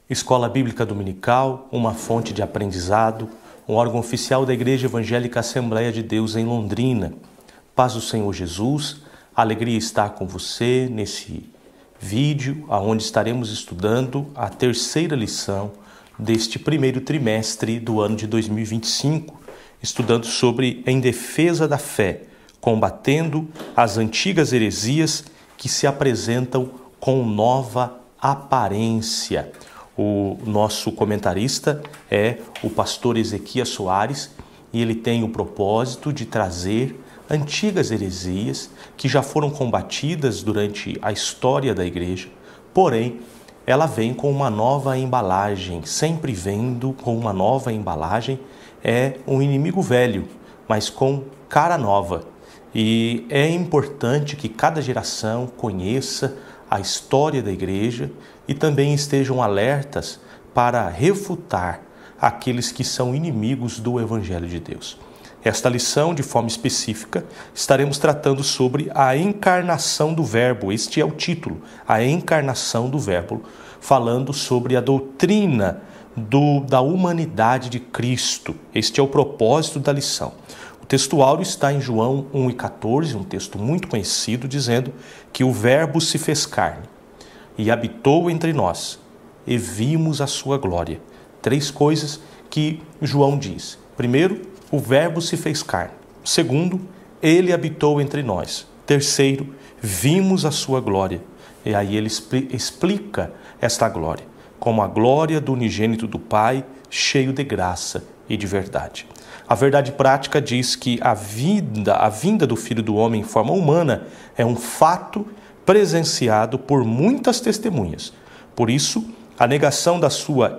Escola Bíblica Dominical, uma fonte de aprendizado, um órgão oficial da Igreja Evangélica Assembleia de Deus em Londrina. Paz do Senhor Jesus, alegria estar com você nesse vídeo, onde estaremos estudando a terceira lição deste primeiro trimestre do ano de 2025, estudando sobre Em Defesa da Fé, combatendo as antigas heresias que se apresentam com nova aparência. O nosso comentarista é o pastor Ezequias Soares e ele tem o propósito de trazer antigas heresias que já foram combatidas durante a história da igreja, porém, ela vem com uma nova embalagem, sempre vendo com uma nova embalagem, é um inimigo velho, mas com cara nova. E é importante que cada geração conheça a história da igreja e também estejam alertas para refutar aqueles que são inimigos do Evangelho de Deus. Esta lição, de forma específica, estaremos tratando sobre a encarnação do Verbo. Este é o título, a encarnação do Verbo, falando sobre a doutrina da humanidade de Cristo. Este é o propósito da lição. O texto áureo está em João 1,14, um texto muito conhecido, dizendo que o Verbo se fez carne e habitou entre nós, e vimos a sua glória. Três coisas que João diz. Primeiro, o Verbo se fez carne. Segundo, ele habitou entre nós. Terceiro, vimos a sua glória. E aí ele explica esta glória como a glória do unigênito do Pai, cheio de graça e de verdade. A verdade prática diz que a vinda do Filho do Homem em forma humana é um fato presenciado por muitas testemunhas. Por isso, a negação da sua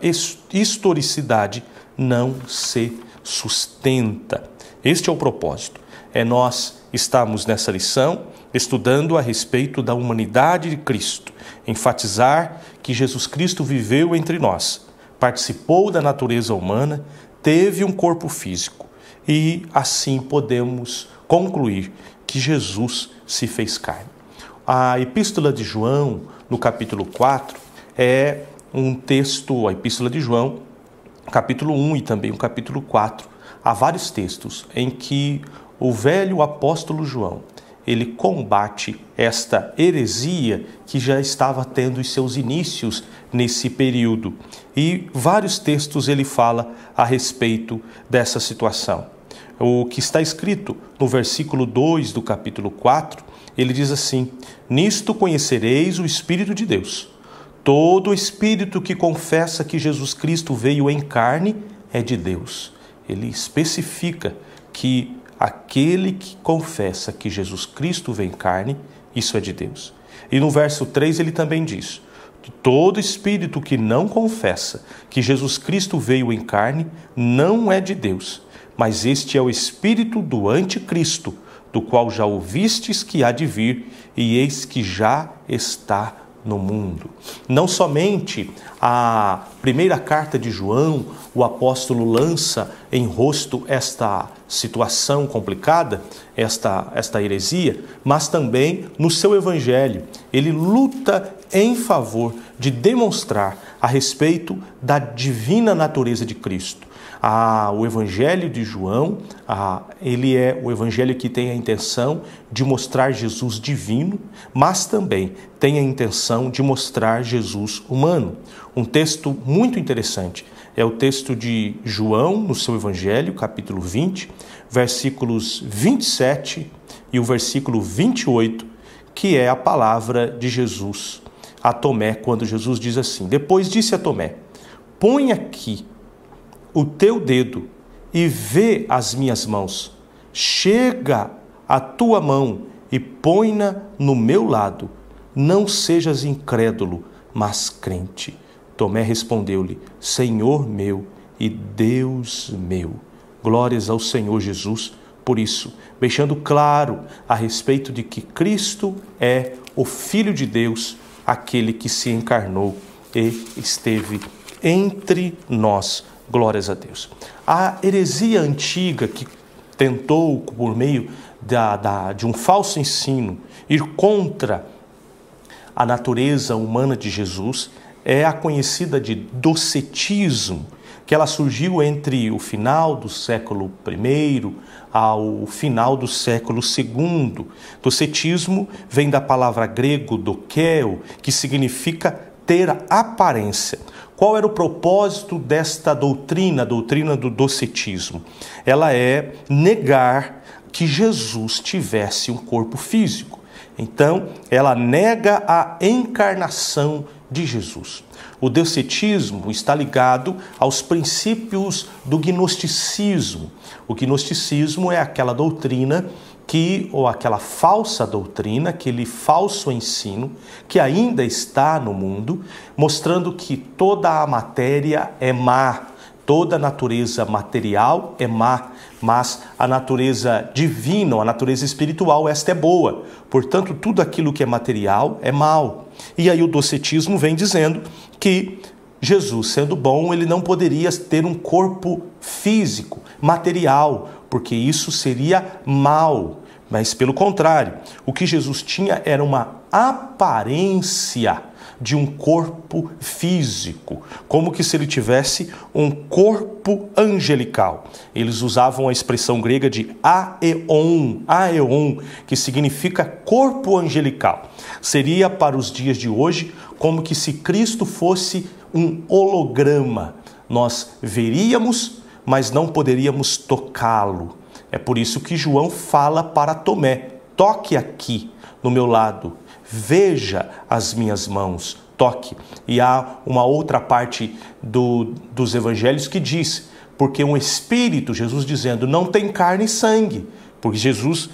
historicidade não se sustenta. Este é o propósito. Nós estamos nessa lição estudando a respeito da humanidade de Cristo, enfatizar que Jesus Cristo viveu entre nós, participou da natureza humana, teve um corpo físico e assim podemos concluir que Jesus se fez carne. A Epístola de João, no capítulo 4, é um texto, a Epístola de João, capítulo 1 e também o capítulo 4, há vários textos em que o velho apóstolo João, ele combate esta heresia que já estava tendo os seus inícios nesse período. E vários textos ele fala a respeito dessa situação. O que está escrito no versículo 2 do capítulo 4, ele diz assim: nisto conhecereis o Espírito de Deus. Todo espírito que confessa que Jesus Cristo veio em carne é de Deus. Ele especifica que aquele que confessa que Jesus Cristo veio em carne, isso é de Deus. E no verso 3 ele também diz: todo espírito que não confessa que Jesus Cristo veio em carne não é de Deus, mas este é o espírito do anticristo, do qual já ouvistes que há de vir, e eis que já está no mundo. Não somente a primeira carta de João, o apóstolo lança em rosto esta situação complicada, esta heresia, mas também no seu evangelho. Ele luta em favor de demonstrar a respeito da divina natureza de Cristo. O Evangelho de João, ele é o Evangelho que tem a intenção de mostrar Jesus divino, mas também tem a intenção de mostrar Jesus humano. Um texto muito interessante é o texto de João, no seu Evangelho, capítulo 20, versículos 27 e o versículo 28, que é a palavra de Jesus a Tomé, quando Jesus diz assim: depois disse a Tomé, põe aqui o teu dedo e vê as minhas mãos. Chega a tua mão e põe-na no meu lado. Não sejas incrédulo, mas crente. Tomé respondeu-lhe: Senhor meu e Deus meu. Glórias ao Senhor Jesus por isso, deixando claro a respeito de que Cristo é o Filho de Deus, aquele que se encarnou e esteve entre nós. Glórias a Deus. A heresia antiga que tentou, por meio de um falso ensino, ir contra a natureza humana de Jesus, é a conhecida de docetismo, que ela surgiu entre o final do século I ao final do século II. Docetismo vem da palavra grego dokeo, que significa ter aparência. Qual era o propósito desta doutrina, a doutrina do docetismo? Ela é negar que Jesus tivesse um corpo físico. Então, ela nega a encarnação de Jesus. O docetismo está ligado aos princípios do gnosticismo. O gnosticismo é aquela doutrina ou aquela falsa doutrina, aquele falso ensino que ainda está no mundo, mostrando que toda a matéria é má, toda a natureza material é má, mas a natureza divina, a natureza espiritual, esta é boa. Portanto, tudo aquilo que é material é mal. E aí o docetismo vem dizendo que Jesus, sendo bom, ele não poderia ter um corpo físico, material, porque isso seria mal. Mas, pelo contrário, o que Jesus tinha era uma aparência de um corpo físico, como que se ele tivesse um corpo angelical. Eles usavam a expressão grega de aeon, que significa corpo angelical. Seria para os dias de hoje como que se Cristo fosse um holograma. Nós veríamos, mas não poderíamos tocá-lo. É por isso que João fala para Tomé: toque aqui no meu lado, veja as minhas mãos, toque. E há uma outra parte dos evangelhos que diz, porque um espírito, Jesus dizendo, não tem carne e sangue, porque Jesus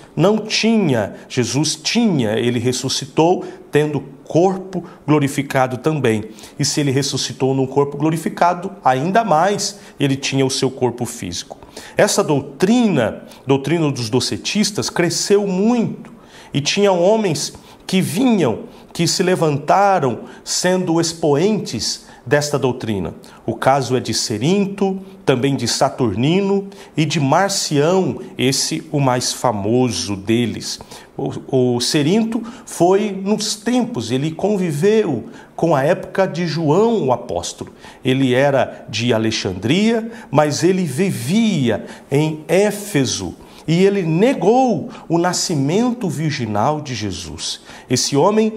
tinha, ele ressuscitou tendo corpo glorificado também. E se ele ressuscitou num corpo glorificado, ainda mais ele tinha o seu corpo físico. Essa doutrina dos docetistas, cresceu muito e tinha homens que se levantaram sendo expoentes desta doutrina. O caso é de Cerinto, também de Saturnino e de Marcião, esse o mais famoso deles. O Cerinto foi nos tempos, ele conviveu com a época de João o apóstolo. Ele era de Alexandria, mas ele vivia em Éfeso. E ele negou o nascimento virginal de Jesus. Esse homem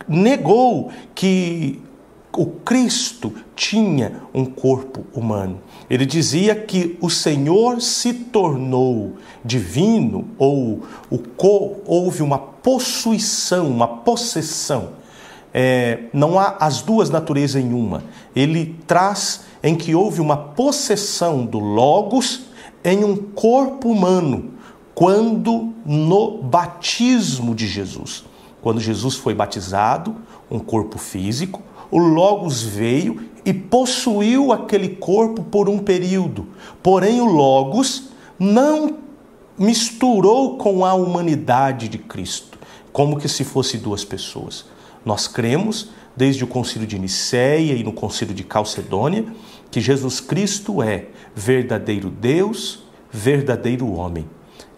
negou que o Cristo tinha um corpo humano. Ele dizia que o Senhor se tornou divino, ou houve uma possuição, uma possessão. Não há as duas naturezas em uma. Ele traz em que houve uma possessão do Logos em um corpo humano, quando no batismo de Jesus. Quando Jesus foi batizado, um corpo físico, o Logos veio e possuiu aquele corpo por um período. Porém, o Logos não misturou com a humanidade de Cristo, como que se fosse duas pessoas. Nós cremos, desde o Concílio de Nicéia e no Concílio de Calcedônia, que Jesus Cristo é verdadeiro Deus, verdadeiro homem.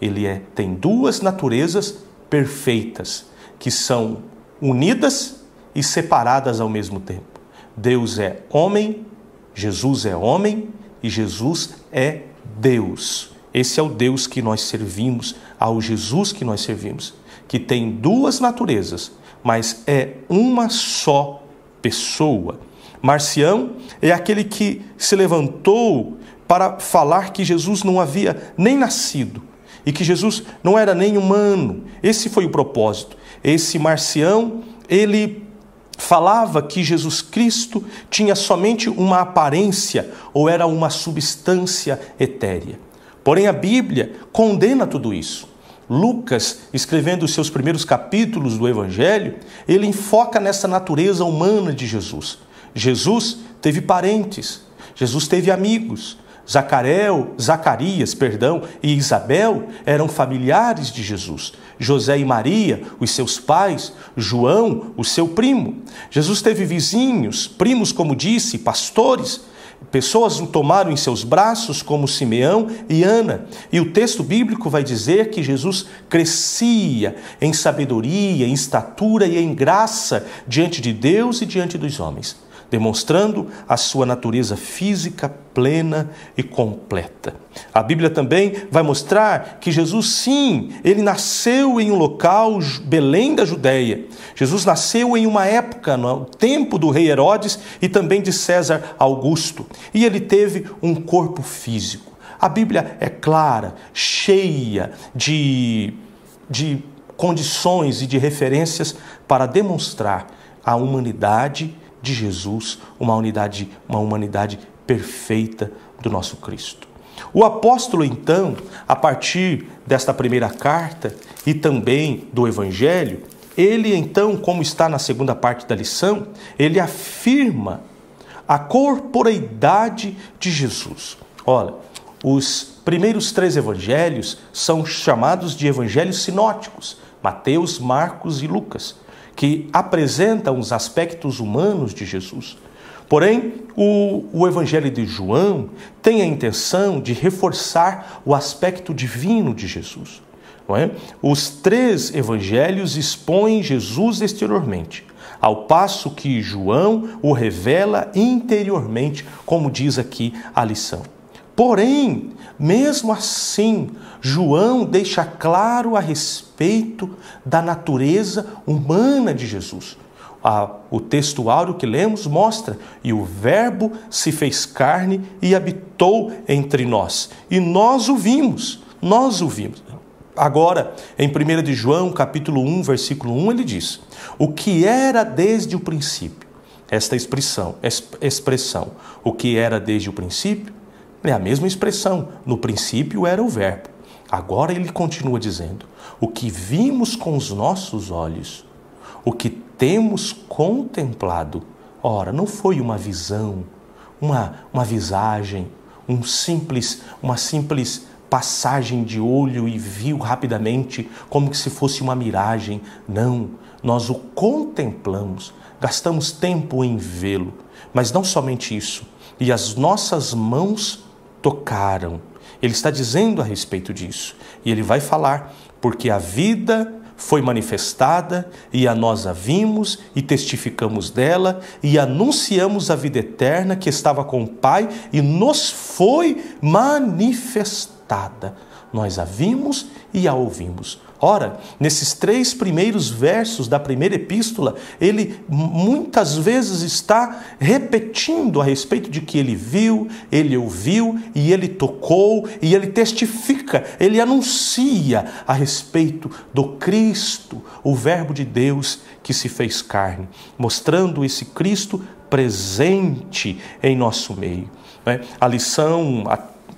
Ele tem duas naturezas perfeitas, que são unidas e separadas ao mesmo tempo. Deus é homem, Jesus é homem e Jesus é Deus. Esse é o Deus que nós servimos, ao Jesus que nós servimos, que tem duas naturezas, mas é uma só pessoa. Marcião é aquele que se levantou para falar que Jesus não havia nem nascido e que Jesus não era nem humano. Esse foi o propósito. Esse Marcião, ele falava que Jesus Cristo tinha somente uma aparência ou era uma substância etérea. Porém, a Bíblia condena tudo isso. Lucas, escrevendo os seus primeiros capítulos do Evangelho, ele enfoca nessa natureza humana de Jesus. Jesus teve parentes, Jesus teve amigos. Zacarias e Isabel eram familiares de Jesus. José e Maria, os seus pais, João, o seu primo. Jesus teve vizinhos, primos, como disse, pastores. Pessoas o tomaram em seus braços, como Simeão e Ana. E o texto bíblico vai dizer que Jesus crescia em sabedoria, em estatura e em graça diante de Deus e diante dos homens. demonstrando a sua natureza física plena e completa. A Bíblia também vai mostrar que Jesus, sim, ele nasceu em um local, Belém da Judéia. Jesus nasceu em uma época, no tempo do rei Herodes e também de César Augusto. E ele teve um corpo físico. A Bíblia é clara, cheia de condições e de referências para demonstrar a humanidade de Jesus, uma humanidade perfeita do nosso Cristo. O apóstolo, então, a partir desta primeira carta e também do Evangelho, ele, então, como está na segunda parte da lição, ele afirma a corporeidade de Jesus. Olha, os primeiros 3 evangelhos são chamados de evangelhos sinóticos, Mateus, Marcos e Lucas, que apresentam os aspectos humanos de Jesus. Porém, o Evangelho de João tem a intenção de reforçar o aspecto divino de Jesus. Não é? Os 3 evangelhos expõem Jesus exteriormente, ao passo que João o revela interiormente, como diz aqui a lição. Porém, mesmo assim, João deixa claro a respeito da natureza humana de Jesus. O texto áureo que lemos mostra: e o Verbo se fez carne e habitou entre nós. E nós o vimos. Agora, em 1 de João, capítulo 1, versículo 1, ele diz: o que era desde o princípio. Esta expressão, o que era desde o princípio, é a mesma expressão. No princípio era o Verbo. Agora ele continua dizendo: o que vimos com os nossos olhos, o que temos contemplado. Ora, não foi uma visão, uma visagem, uma simples passagem de olho e viu rapidamente como que se fosse uma miragem. Não, nós o contemplamos, gastamos tempo em vê-lo. Mas não somente isso, e as nossas mãos tocaram. Ele está dizendo a respeito disso. E ele vai falar: porque a vida foi manifestada e a nós a vimos e testificamos dela e anunciamos a vida eterna que estava com o Pai e nos foi manifestada. Nós a vimos e a ouvimos. Ora, nesses 3 primeiros versos da primeira epístola, ele muitas vezes está repetindo a respeito de que ele viu, ele ouviu e ele tocou e ele testifica, ele anuncia a respeito do Cristo, o Verbo de Deus que se fez carne, mostrando esse Cristo presente em nosso meio. A lição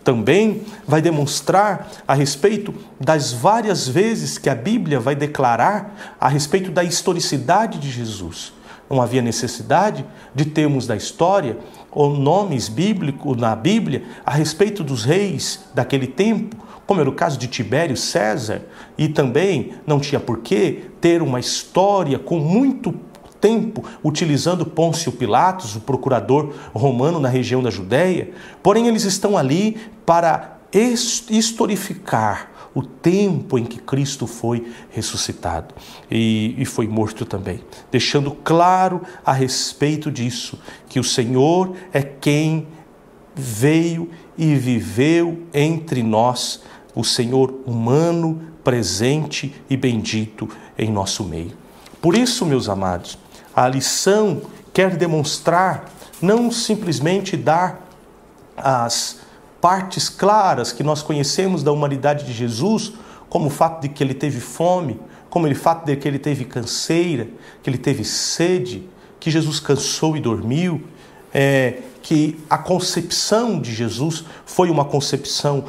também vai demonstrar a respeito das várias vezes que a Bíblia vai declarar a respeito da historicidade de Jesus. Não havia necessidade de termos da história ou nomes bíblicos na Bíblia a respeito dos reis daquele tempo, como era o caso de Tibério César, e também não tinha por que ter uma história com muito tempo utilizando Pôncio Pilatos, o procurador romano na região da Judéia. Porém, eles estão ali para historificar o tempo em que Cristo foi ressuscitado e foi morto também, deixando claro a respeito disso, que o Senhor é quem veio e viveu entre nós, o Senhor humano, presente e bendito em nosso meio. Por isso, meus amados, a lição quer demonstrar, não simplesmente dar as partes claras que nós conhecemos da humanidade de Jesus, como o fato de que ele teve fome, como o fato de que ele teve canseira, que ele teve sede, que Jesus cansou e dormiu, que a concepção de Jesus foi uma concepção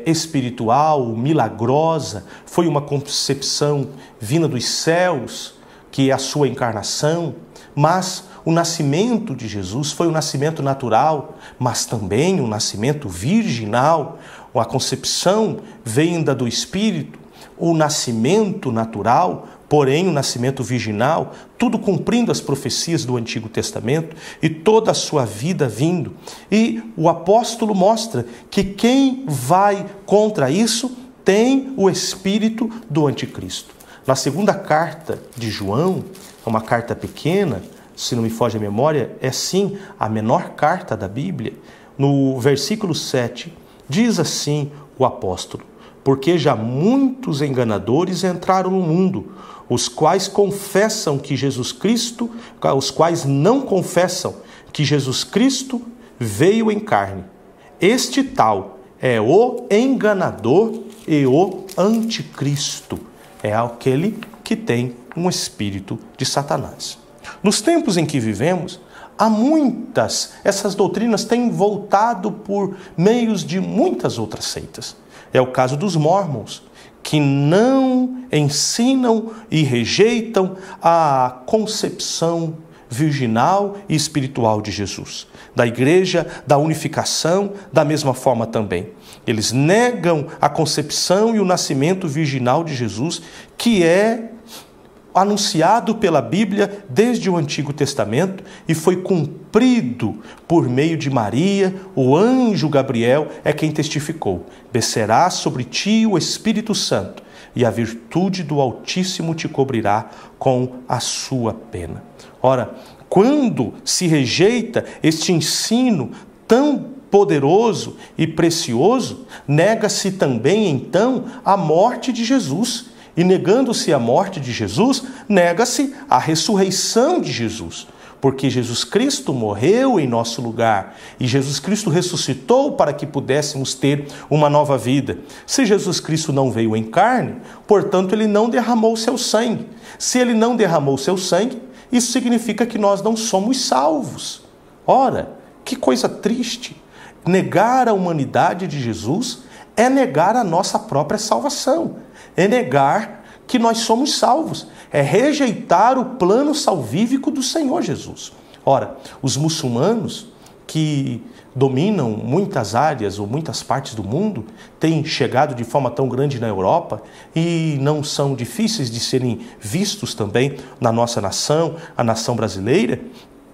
espiritual, milagrosa, foi uma concepção vinda dos céus, que é a sua encarnação, mas o nascimento de Jesus foi um nascimento natural, mas também um nascimento virginal, a concepção vinda do Espírito, o nascimento natural, porém o nascimento virginal, tudo cumprindo as profecias do Antigo Testamento e toda a sua vida vindo. E o apóstolo mostra que quem vai contra isso tem o espírito do anticristo. Na segunda carta de João, uma carta pequena, se não me foge a memória, é sim a menor carta da Bíblia. No versículo 7, diz assim o apóstolo: porque já muitos enganadores entraram no mundo, os quais não confessam que Jesus Cristo veio em carne. Este tal é o enganador e o anticristo. É aquele que tem um espírito de Satanás. Nos tempos em que vivemos, essas doutrinas têm voltado por meios de muitas outras seitas. É o caso dos Mormons, que não ensinam e rejeitam a concepção virginal e espiritual de Jesus. Da Igreja da Unificação, da mesma forma também. Eles negam a concepção e o nascimento virginal de Jesus, que é anunciado pela Bíblia desde o Antigo Testamento e foi cumprido por meio de Maria. O anjo Gabriel é quem testificou: descerá sobre ti o Espírito Santo, e a virtude do Altíssimo te cobrirá com a sua pena. Ora, quando se rejeita este ensino tão poderoso e precioso, nega-se também, então, a morte de Jesus. E negando-se a morte de Jesus, nega-se a ressurreição de Jesus. Porque Jesus Cristo morreu em nosso lugar e Jesus Cristo ressuscitou para que pudéssemos ter uma nova vida. Se Jesus Cristo não veio em carne, portanto, ele não derramou seu sangue. Se ele não derramou seu sangue, isso significa que nós não somos salvos. Ora, que coisa triste! Negar a humanidade de Jesus é negar a nossa própria salvação. É negar que nós somos salvos. É rejeitar o plano salvífico do Senhor Jesus. Ora, os muçulmanos que dominam muitas áreas ou muitas partes do mundo, têm chegado de forma tão grande na Europa e não são difíceis de serem vistos também na nossa nação, a nação brasileira,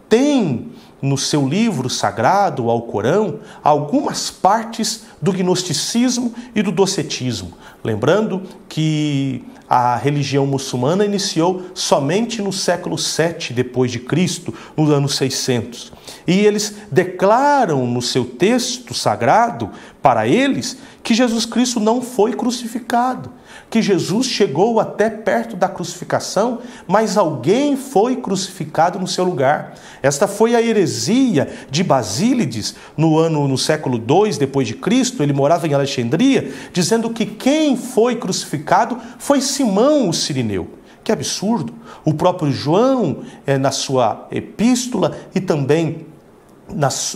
tem no seu livro sagrado, ao Corão, algumas partes do gnosticismo e do docetismo. Lembrando que a religião muçulmana iniciou somente no século VII depois de Cristo, no ano 600. E eles declaram no seu texto sagrado, para eles, que Jesus Cristo não foi crucificado, que Jesus chegou até perto da crucificação, mas alguém foi crucificado no seu lugar. Esta foi a heresia de Basílides no século II depois de Cristo. Ele morava em Alexandria, dizendo que quem foi crucificado foi Simão o Cirineu. Que absurdo! O próprio João, na sua epístola e também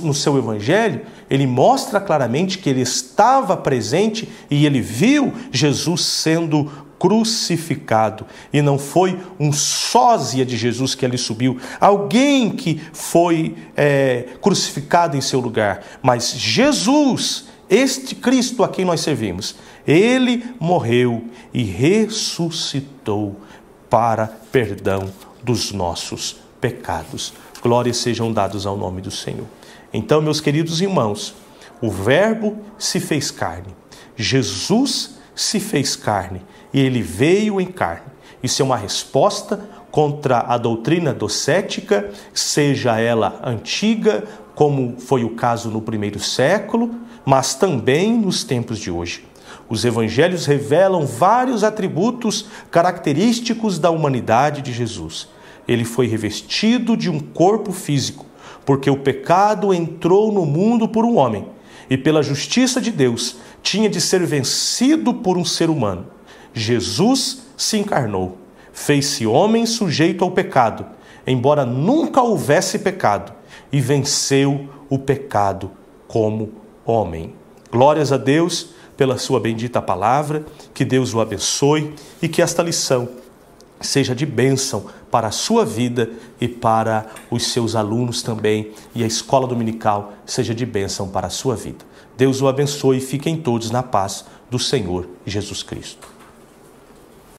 no seu evangelho, ele mostra claramente que ele estava presente e ele viu Jesus sendo crucificado. E não foi um sósia de Jesus que ali subiu, alguém que foi crucificado em seu lugar, mas Jesus, este Cristo a quem nós servimos, ele morreu e ressuscitou para perdão dos nossos pecados. Glórias sejam dadas ao nome do Senhor. Então, meus queridos irmãos, o Verbo se fez carne. Jesus se fez carne e ele veio em carne. Isso é uma resposta contra a doutrina docética, seja ela antiga, como foi o caso no primeiro século, mas também nos tempos de hoje. Os evangelhos revelam vários atributos característicos da humanidade de Jesus. Ele foi revestido de um corpo físico, porque o pecado entrou no mundo por um homem, e pela justiça de Deus tinha de ser vencido por um ser humano. Jesus se encarnou, fez-se homem sujeito ao pecado, embora nunca houvesse pecado, e venceu o pecado como homem. Glórias a Deus pela sua bendita palavra, que Deus o abençoe e que esta lição seja de bênção para a sua vida e para os seus alunos também, e a escola dominical seja de bênção para a sua vida. Deus o abençoe e fiquem todos na paz do Senhor Jesus Cristo.